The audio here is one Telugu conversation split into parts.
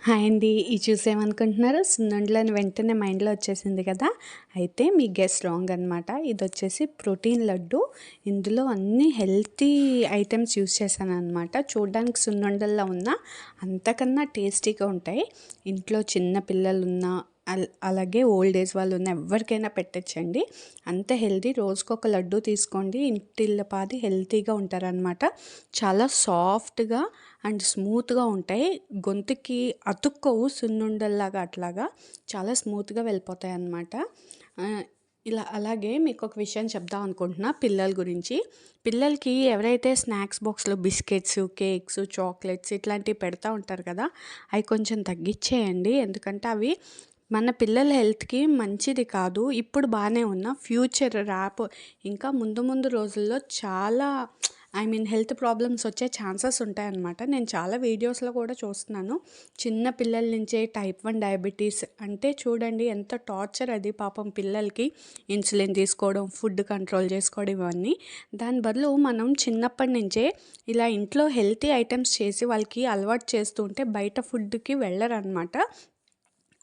హాయ్ అండి. ఇది చూసేమనుకుంటున్నారు? సున్నుండలని వెంటనే మైండ్‌లో వచ్చేసింది కదా! అయితే మీ గెస్ రాంగ్ అనమాట. ఇదొచ్చేసి ప్రోటీన్ లడ్డు. ఇందులో అన్ని హెల్తీ ఐటెమ్స్ యూజ్ చేశాననమాట. చూడ్డానికి సున్నుండల్లా ఉన్నా అంతకన్నా టేస్టీగా ఉంటాయి. ఇంట్లో చిన్న పిల్లలున్నా అలాగే ఓల్డ్ ఏజ్ వాళ్ళు ఉన్న ఎవరికైనా పెట్టచ్చండి. అంత హెల్తీ. రోజుకొక లడ్డు తీసుకోండి. ఇంటిల్లపాది హెల్తీగా ఉంటారనమాట. చాలా సాఫ్ట్‌గా అండ్ స్మూత్‌గా ఉంటాయి. గొంతుకి అతుక్కోవు సున్నుండల్లాగా అట్లాగా. చాలా స్మూత్‌గా వెళ్ళిపోతాయి అన్నమాట. అలాగే మీకు ఒక విషయం చెప్దాం అనుకుంటున్నా పిల్లల గురించి. పిల్లలకి ఎవరైతే స్నాక్స్ బాక్స్‌లో బిస్కెట్స్, కేక్స్, చాక్లెట్స్ ఇట్లాంటివి పెడతా ఉంటారు కదా! అవి కొంచెం తగ్గిచ్చేయండి. ఎందుకంటే అవి మన పిల్లల హెల్త్‌కి మంచిది కాదు. ఇప్పుడు బానే ఉన్నా ఫ్యూచర్ ఇంకా ముందు ముందు రోజుల్లో చాలా హెల్త్ ప్రాబ్లమ్స్ వచ్చే ఛాన్సెస్ ఉంటాయన్నమాట. నేను చాలా వీడియోస్‌లో కూడా చూస్తున్నాను. చిన్న పిల్లల నుంచే టైప్ 1 డయాబెటీస్ అంటే చూడండి ఎంత టార్చర్ అది పాపం పిల్లలకి. ఇన్సులిన్ తీసుకోవడం, ఫుడ్ కంట్రోల్ చేసుకోవడం ఇవన్నీ. దాని బదులు మనం చిన్నప్పటి నుంచే ఇలా ఇంట్లో హెల్తీ ఐటెమ్స్ చేసి వాళ్ళకి అలవాటు చేస్తూ ఉంటే బయట ఫుడ్‌కి వెళ్ళరనమాట.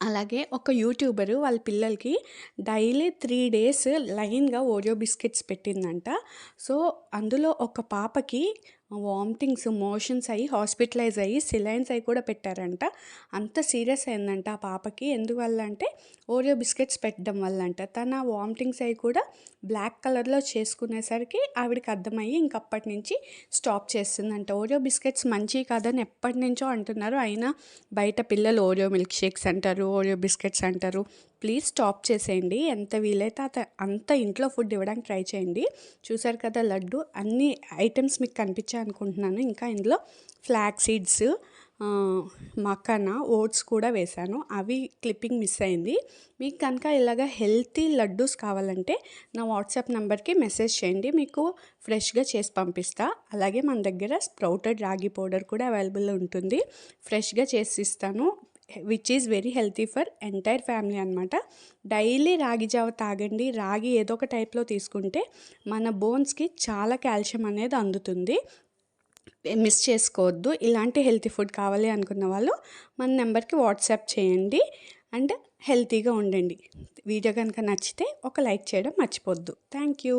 అలాగే ఒక యూట్యూబరు వాళ్ళ పిల్లలకి డైలీ 3 డేస్ లైన్‌గా ఓరియో బిస్కెట్స్ పెట్టిందంట. సో, అందులో ఒక పాపకి వామిటింగ్స్, మోషన్స్ అయ్యి హాస్పిటలైజ్ అయ్యి సిలైన్స్ అయి కూడా పెట్టారంట. అంత సీరియస్ అయిందంట ఆ పాపకి. ఎందువల్ల అంటే ఓరియో బిస్కెట్స్ పెట్టడం వల్ల అంట. తన వామిటింగ్స్ అయి కూడా బ్లాక్ కలర్‌లో చేసుకునేసరికి ఆవిడకి అర్థమయ్యి ఇంక అప్పటి నుంచి స్టాప్ చేస్తుందంట. ఓరియో బిస్కెట్స్ మంచివి కాదని ఎప్పటినుంచో అంటున్నారు. అయినా బయట పిల్లలు ఓరియో మిల్క్ షేక్స్ అంటారు, ఓరియో బిస్కెట్స్ అంటారు. ప్లీజ్ స్టాప్ చేసేయండి. ఎంత వీలైతే అంత ఇంట్లో ఫుడ్ ఇవ్వడానికి ట్రై చేయండి. చూసారు కదా లడ్డు అన్ని ఐటెమ్స్ మీకు కనిపించాయి అనుకుంటున్నాను. ఇంకా ఇందులో ఫ్లాక్స్ సీడ్స్, మకానా, ఓట్స్ కూడా వేశాను. అవి క్లిప్పింగ్ మిస్ అయింది. మీకు కనుక ఇలాగ హెల్తీ లడ్డూస్ కావాలంటే నా వాట్సాప్ నెంబర్కి మెసేజ్ చేయండి. మీకు ఫ్రెష్గా చేసి పంపిస్తా. అలాగే మన దగ్గర స్ప్రౌటెడ్ రాగి పౌడర్ కూడా అవైలబుల్ ఉంటుంది. ఫ్రెష్గా చేసి ఇస్తాను. Which is very healthy for entire family అనమాట. డైలీ రాగి జావ తాగండి. రాగి ఏదో ఒక టైప్లో తీసుకుంటే మన బోన్స్కి చాలా కాల్షియం అనేది అందుతుంది. మిస్ చేసుకోవద్దు. ఇలాంటి హెల్తీ ఫుడ్ కావాలి అనుకున్న వాళ్ళు మన నెంబర్కి వాట్సాప్ చేయండి అండ్ హెల్తీగా ఉండండి. వీడియో కనుక నచ్చితే ఒక లైక్ చేయడం మర్చిపోవద్దు. Thank you.